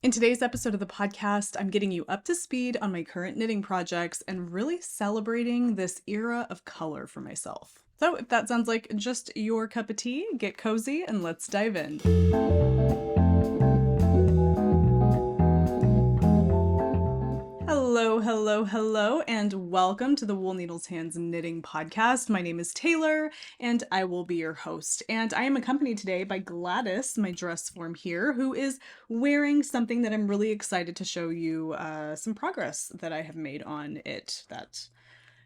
In today's episode of the podcast, I'm getting you up to speed on my current knitting projects and really celebrating this era of color for myself. So, if that sounds like just your cup of tea, get cozy and let's dive in. Hello, and welcome to the Wool Needles Hands Knitting Podcast. My name is Taylor, and I will be your host. And I am accompanied today by Gladys, my dress form here, who is wearing something that I'm really excited to show you some progress that I have made on it. That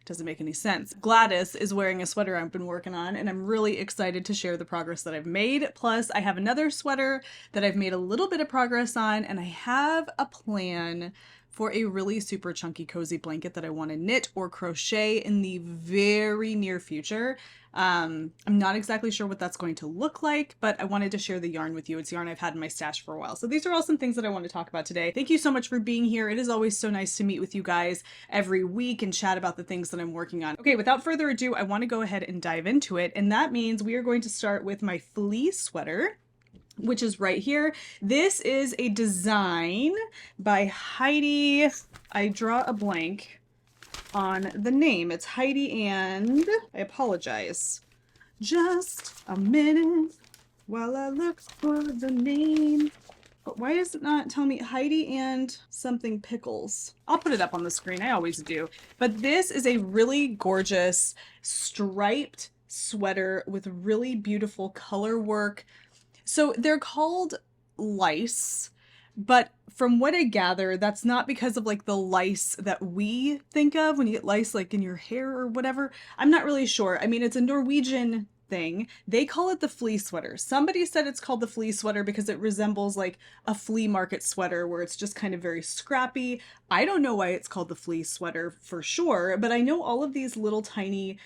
doesn't make any sense. Gladys is wearing a sweater I've been working on, and I'm really excited to share the progress that I've made. Plus, I have another sweater that I've made a little bit of progress on, and I have a plan for a really super chunky cozy blanket that I want to knit or crochet in the very near future. I'm not exactly sure what that's going to look like, but I wanted to share the yarn with you. It's yarn I've had in my stash for a while. So these are all some things that I want to talk about today. Thank you so much for being here. It is always so nice to meet with you guys every week and chat about the things that I'm working on. Okay, without further ado, I want to go ahead and dive into it. And that means we are going to start with my fleece sweater, which is right here. This is a design by Heidi. I draw a blank on the name. It's Heidi and I apologize. Just a minute while I look for the name. But why does it not tell me Heidi and something pickles? I'll put it up on the screen. I always do. But this is a really gorgeous striped sweater with really beautiful color work. So they're called lice, but from what I gather, that's not because of like the lice that we think of when you get lice like in your hair or whatever. I'm not really sure. I mean, it's a Norwegian thing. They call it the flea sweater. Somebody said it's called the flea sweater because it resembles like a flea market sweater where it's just kind of very scrappy. I don't know why it's called the flea sweater for sure, but I know all of these little tiny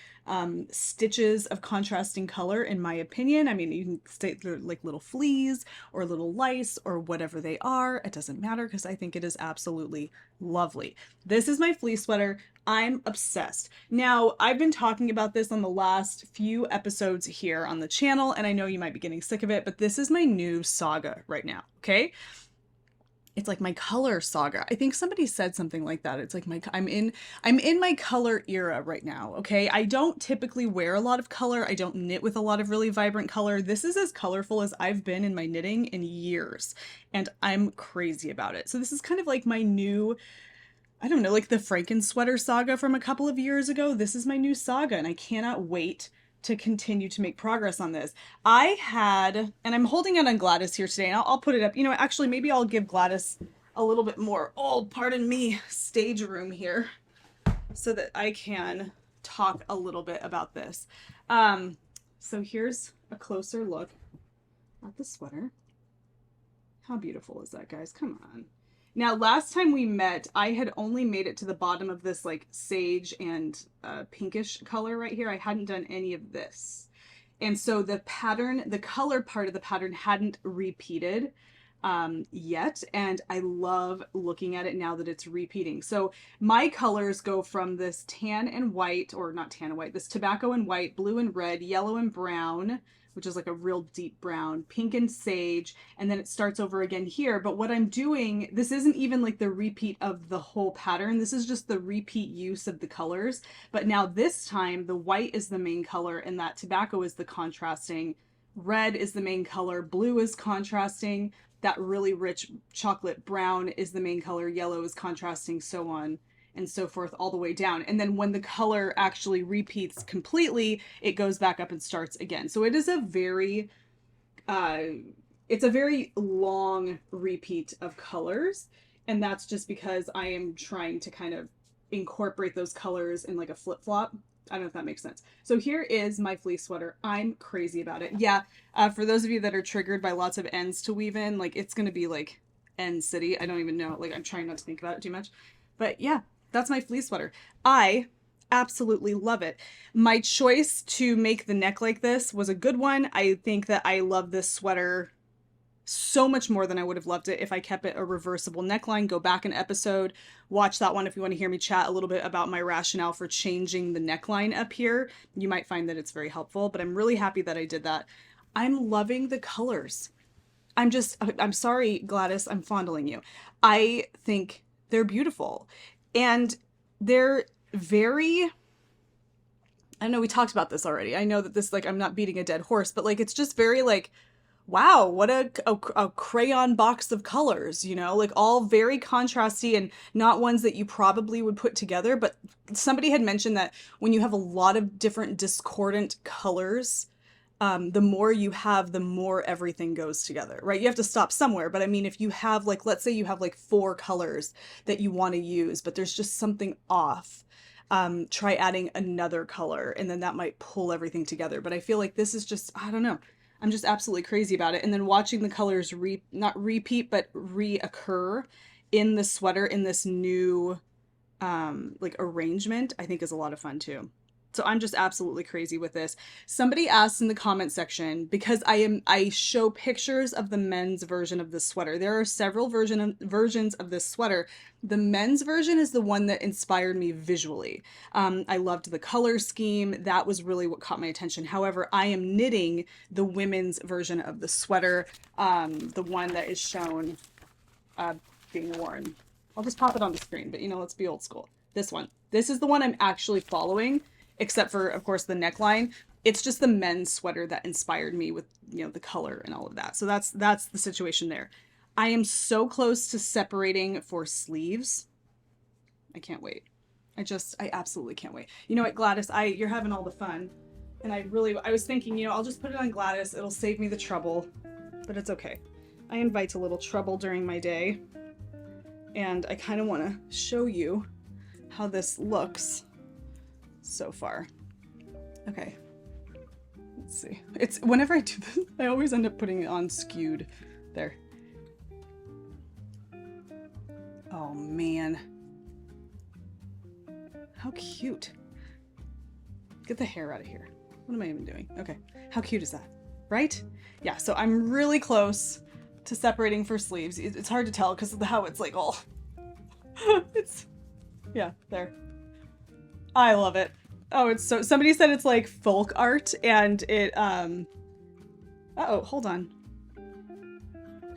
stitches of contrasting color, in my opinion. I mean, you can say they're like little fleas or little lice or whatever they are. It doesn't matter because I think it is absolutely lovely. This is my fleece sweater. I'm obsessed. Now, I've been talking about this on the last few episodes here on the channel, and I know you might be getting sick of it, but this is my new saga right now, okay? It's like my color saga. I think somebody said something like that. It's like I'm in my color era right now, okay? I don't typically wear a lot of color. I don't knit with a lot of really vibrant color. This is as colorful as I've been in my knitting in years, and I'm crazy about it. So this is kind of like my new, I don't know, like the Franken sweater saga from a couple of years ago. This is my new saga, and I cannot wait to continue to make progress on this. I had, and I'm holding it on Gladys here today, and I'll put it up. You know, actually, maybe I'll give Gladys a little bit more, oh, pardon me, stage room here so that I can talk a little bit about this. So here's a closer look at the sweater. How beautiful is that, guys? Come on. Now, last time we met, I had only made it to the bottom of this like sage and pinkish color right here. I hadn't done any of this. And so the pattern, the color part of the pattern hadn't repeated yet. And I love looking at it now that it's repeating. So my colors go from this tan and white, or not tan and white, this tobacco and white, blue and red, yellow and brown, which is like a real deep brown, pink and sage, and then it starts over again here. But what I'm doing, this isn't even like the repeat of the whole pattern. This is just the repeat use of the colors. But now this time, the white is the main color, and that tobacco is the contrasting. Red is the main color. Blue is contrasting. That really rich chocolate brown is the main color. Yellow is contrasting, so on and so forth all the way down. And then when the color actually repeats completely, it goes back up and starts again. So it is a very, it's a very long repeat of colors. And that's just because I am trying to kind of incorporate those colors in like a flip-flop. I don't know if that makes sense. So here is my fleece sweater. I'm crazy about it. Yeah, for those of you that are triggered by lots of ends to weave in, like it's going to be like end city. I don't even know. Like I'm trying not to think about it too much. But yeah, that's my fleece sweater. I absolutely love it. My choice to make the neck like this was a good one. I think that I love this sweater so much more than I would have loved it if I kept it a reversible neckline. Go back an episode, watch that one if you want to hear me chat a little bit about my rationale for changing the neckline up here. You might find that it's very helpful, but I'm really happy that I did that. I'm loving the colors. I'm sorry, Gladys, I'm fondling you. I think they're beautiful. And they're very, I know we talked about this already. I know that this, like, I'm not beating a dead horse, but like, it's just very like, wow, what a crayon box of colors, you know, like all very contrasty and not ones that you probably would put together. But somebody had mentioned that when you have a lot of different discordant colors, the more you have, the more everything goes together, right? You have to stop somewhere. But I mean, if you have like, let's say you have like 4 colors that you want to use, but there's just something off, try adding another color and then that might pull everything together. But I feel like this is just, I don't know. I'm just absolutely crazy about it. And then watching the colors not repeat, but reoccur in the sweater in this new like arrangement, I think is a lot of fun too. So I'm just absolutely crazy with this. Somebody asked in the comment section, because I show pictures of the men's version of this sweater. There are several versions of this sweater. The men's version is the one that inspired me visually. I loved the color scheme. That was really what caught my attention. However, I am knitting the women's version of the sweater, the one that is shown being worn. I'll just pop it on the screen, but you know, let's be old school. This one. This is the one I'm actually following, except for, of course, the neckline. It's just the men's sweater that inspired me with, you know, the color and all of that. So that's the situation there. I am so close to separating for sleeves. I can't wait. I absolutely can't wait. You know what, Gladys, you're having all the fun. And I was thinking, you know, I'll just put it on Gladys. It'll save me the trouble, but it's okay. I invite a little trouble during my day. And I kind of want to show you how this looks so far. Okay, let's see. It's whenever I do this, I always end up putting it on skewed. There. Oh man, how cute. Get the hair out of here. What am I even doing? Okay, how cute is that, right? Yeah, so I'm really close to separating for sleeves. It's hard to tell because of how it's like all it's, yeah, there. I love it. Oh, it's so, somebody said it's like folk art and it uh-oh, hold on.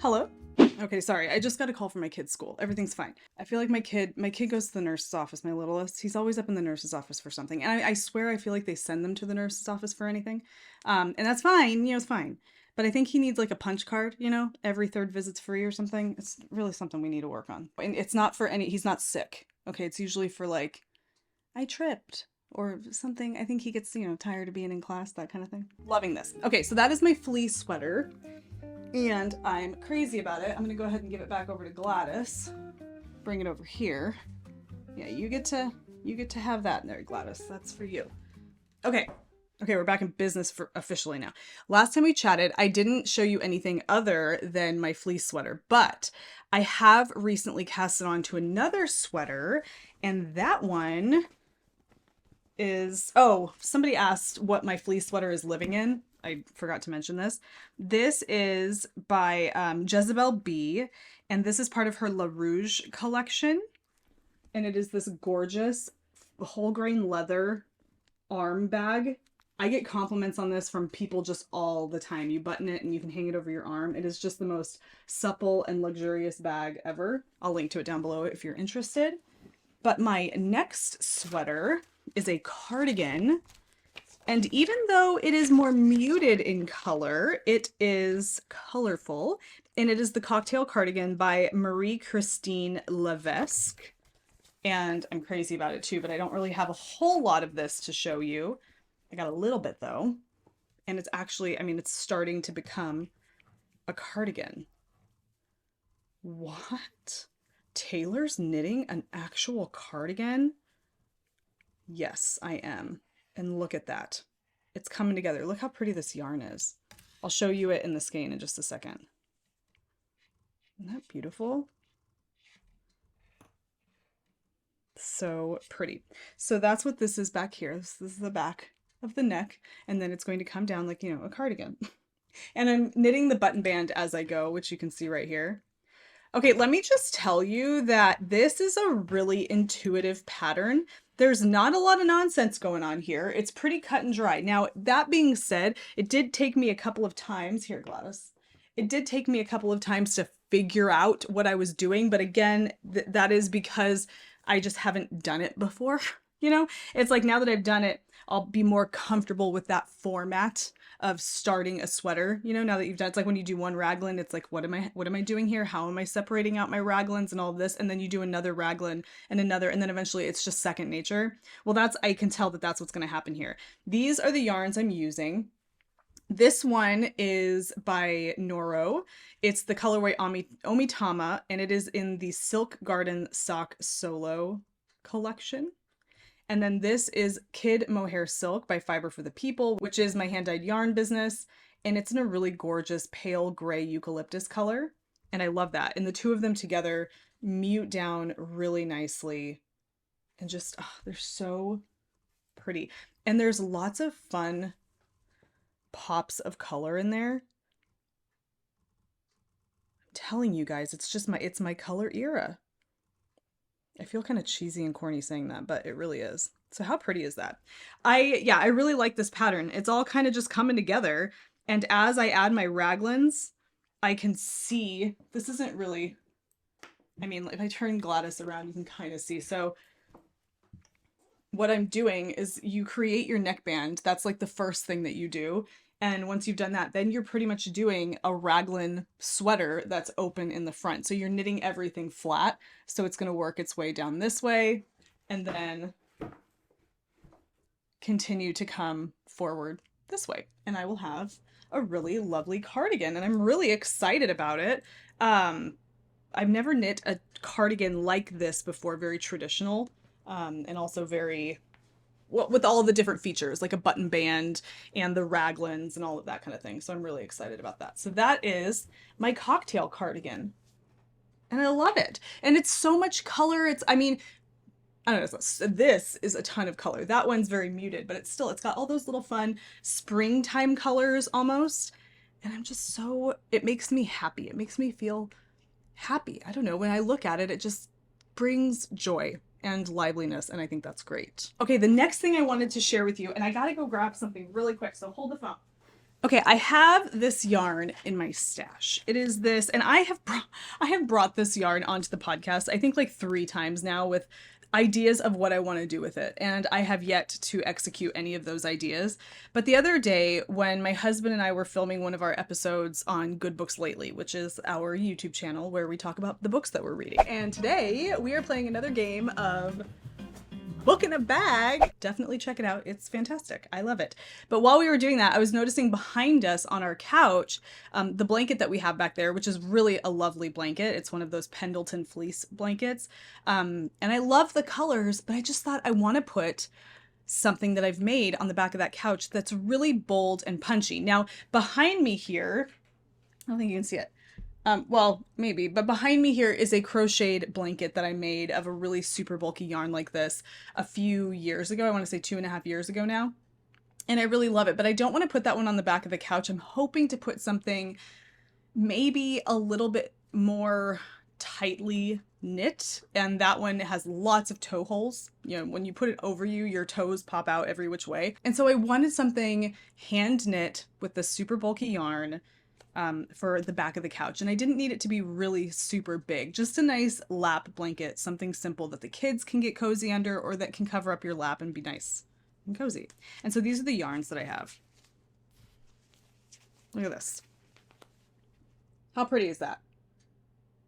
Hello? Okay, sorry. I just got a call from my kid's school. Everything's fine. I feel like my kid goes to the nurse's office, my littlest. He's always up in the nurse's office for something. And I swear I feel like they send them to the nurse's office for anything. And that's fine, you know, it's fine. But I think he needs like a punch card, you know, every 3rd visit's free or something. It's really something we need to work on. And it's not for he's not sick. Okay, it's usually for like, I tripped or something. I think he gets, you know, tired of being in class, that kind of thing. Loving this. Okay, so that is my fleece sweater. And I'm crazy about it. I'm gonna go ahead and give it back over to Gladys. Bring it over here. Yeah, you get to have that in there, Gladys. That's for you. Okay. Okay, we're back in business for officially now. Last time we chatted, I didn't show you anything other than my fleece sweater, but I have recently cast it on to another sweater, and that one is, oh, somebody asked what my fleece sweater is living in. I forgot to mention this. This is by Jezebel B, and this is part of her La Rouge collection, and it is this gorgeous whole grain leather arm bag. I get compliments on this from people just all the time. You button it and you can hang it over your arm. It is just the most supple and luxurious bag ever. I'll link to it down below if you're interested. But my next sweater is a cardigan. And even though it is more muted in color, it is colorful. And it is the Cocktail Cardigan by Marie-Christine Levesque. And I'm crazy about it too, but I don't really have a whole lot of this to show you. I got a little bit though, and it's actually, I mean, it's starting to become a cardigan. What? Taylor's knitting an actual cardigan? Yes, I am. And look at that. It's coming together. Look how pretty this yarn is. I'll show you it in the skein in just a second. Isn't that beautiful? So pretty. So that's what this is back here. This is the back of the neck, and then it's going to come down like, you know, a cardigan. And I'm knitting the button band as I go, which you can see right here. Okay, let me just tell you that this is a really intuitive pattern. There's not a lot of nonsense going on here. It's pretty cut and dry. Now, that being said, it did take me a couple of times. Here, Gladys. It did take me a couple of times to figure out what I was doing, but again, that is because I just haven't done it before. You know, it's like now that I've done it, I'll be more comfortable with that format of starting a sweater. You know, now that you've done, it's like when you do one raglan, it's like, what am I doing here? How am I separating out my raglans and all of this? And then you do another raglan and another, and then eventually it's just second nature. Well, I can tell that that's what's going to happen here. These are the yarns I'm using. This one is by Noro. It's the colorway Omitama, and it is in the Silk Garden Sock Solo collection. And then this is Kid Mohair Silk by Fiber for the People, which is my hand-dyed yarn business. And it's in a really gorgeous pale gray eucalyptus color. And I love that. And the two of them together mute down really nicely. And just, oh, they're so pretty. And there's lots of fun pops of color in there. I'm telling you guys, it's my color era. I feel kind of cheesy and corny saying that, but it really is. So how pretty is that? I really like this pattern. It's all kind of just coming together. And as I add my raglans, I can see, this isn't really, I mean, if I turn Gladys around, you can kind of see. So what I'm doing is you create your neckband. That's like the first thing that you do. And once you've done that, then you're pretty much doing a raglan sweater that's open in the front. So you're knitting everything flat. So it's going to work its way down this way and then continue to come forward this way. And I will have a really lovely cardigan and I'm really excited about it. I've never knit a cardigan like this before, very traditional, and also very, well, with all the different features, like a button band and the raglans and all of that kind of thing. So I'm really excited about that. So that is my cocktail cardigan. And I love it. And it's so much color. I mean, I don't know, this is a ton of color. That one's very muted, but it's got all those little fun springtime colors almost. And I'm just it makes me happy. It makes me feel happy. I don't know, when I look at it, it just brings joy and liveliness, and I think that's great. Okay, the next thing I wanted to share with you, and I gotta go grab something really quick, so hold the phone. Okay, I have this yarn in my stash. It is this, and I have brought this yarn onto the podcast, I think like 3 times now, with ideas of what I want to do with it, and I have yet to execute any of those ideas. But the other day, when my husband and I were filming one of our episodes on Good Books Lately, which is our YouTube channel where we talk about the books that we're reading, and today we are playing another game of Book in a Bag. Definitely check it out. It's fantastic. I love it. But while we were doing that, I was noticing behind us on our couch, the blanket that we have back there, which is really a lovely blanket. It's one of those Pendleton fleece blankets. And I love the colors, but I just thought I want to put something that I've made on the back of that couch that's really bold and punchy. Now, behind me here, I don't think you can see it. Well, maybe, but behind me here is a crocheted blanket that I made of a really super bulky yarn like this a few years ago. I want to say 2.5 years ago now. And I really love it, but I don't want to put that one on the back of the couch. I'm hoping to put something maybe a little bit more tightly knit. And that one has lots of toe holes. You know, when you put it over you, your toes pop out every which way. And so I wanted something hand knit with the super bulky yarn for the back of the couch. And I didn't need it to be really super big, just a nice lap blanket, something simple that the kids can get cozy under or that can cover up your lap and be nice and cozy. And so these are the yarns that I have. Look at this. How pretty is that?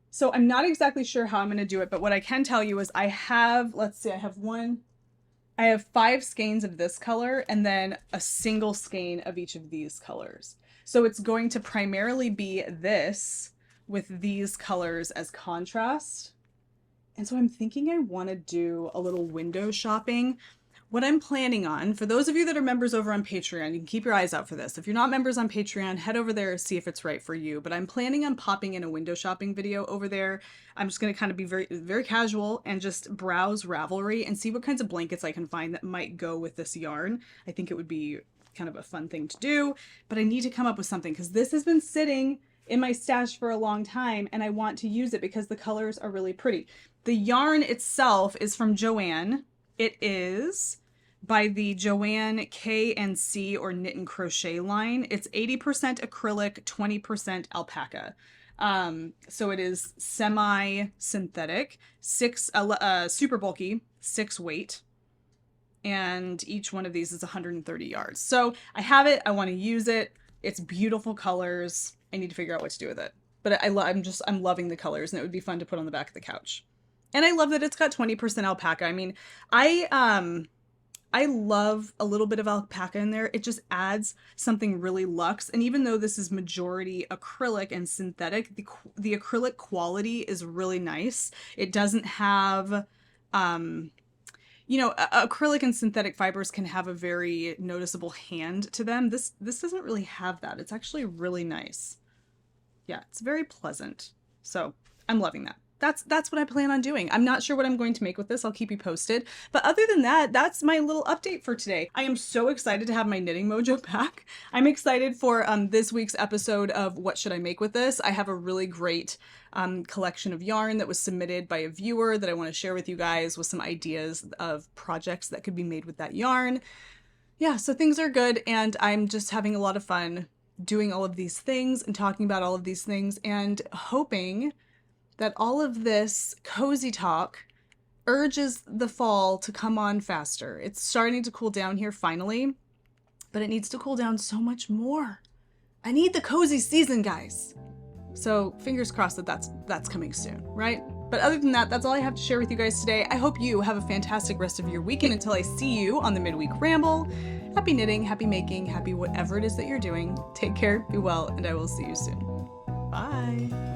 So I'm not exactly sure how I'm going to do it, but what I can tell you is I have, let's see, I have 5 skeins of this color and then a single skein of each of these colors. So it's going to primarily be this with these colors as contrast. And so I'm thinking I want to do a little window shopping. What I'm planning on, for those of you that are members over on Patreon, you can keep your eyes out for this. If you're not members on Patreon, head over there and see if it's right for you. But I'm planning on popping in a window shopping video over there. I'm just going to kind of be very, very casual and just browse Ravelry and see what kinds of blankets I can find that might go with this yarn. I think it would be kind of a fun thing to do, but I need to come up with something because this has been sitting in my stash for a long time and I want to use it because the colors are really pretty. The yarn itself is from Joann. It is by the Joanne K and C or Knit and Crochet line. It's 80% acrylic, 20% alpaca. So it is semi-synthetic, super bulky, 6 weight. And each one of these is 130 yards. So I have it. I want to use it. It's beautiful colors. I need to figure out what to do with it. But I'm loving the colors, and it would be fun to put on the back of the couch. And I love that it's got 20% alpaca. I mean, I love a little bit of alpaca in there. It just adds something really luxe. And even though this is majority acrylic and synthetic, the acrylic quality is really nice. It doesn't have, acrylic and synthetic fibers can have a very noticeable hand to them. This doesn't really have that. It's actually really nice. Yeah, it's very pleasant. So I'm loving that. That's what I plan on doing. I'm not sure what I'm going to make with this. I'll keep you posted. But other than that, that's my little update for today. I am so excited to have my knitting mojo back. I'm excited for this week's episode of What Should I Make With This? I have a really great collection of yarn that was submitted by a viewer that I want to share with you guys with some ideas of projects that could be made with that yarn. Yeah, so things are good, and I'm just having a lot of fun doing all of these things and talking about all of these things and hoping that all of this cozy talk urges the fall to come on faster. It's starting to cool down here finally, but it needs to cool down so much more. I need the cozy season, guys. So fingers crossed that that's coming soon, right? But other than that, that's all I have to share with you guys today. I hope you have a fantastic rest of your weekend until I see you on the midweek ramble. Happy knitting, happy making, happy whatever it is that you're doing. Take care, be well, and I will see you soon. Bye.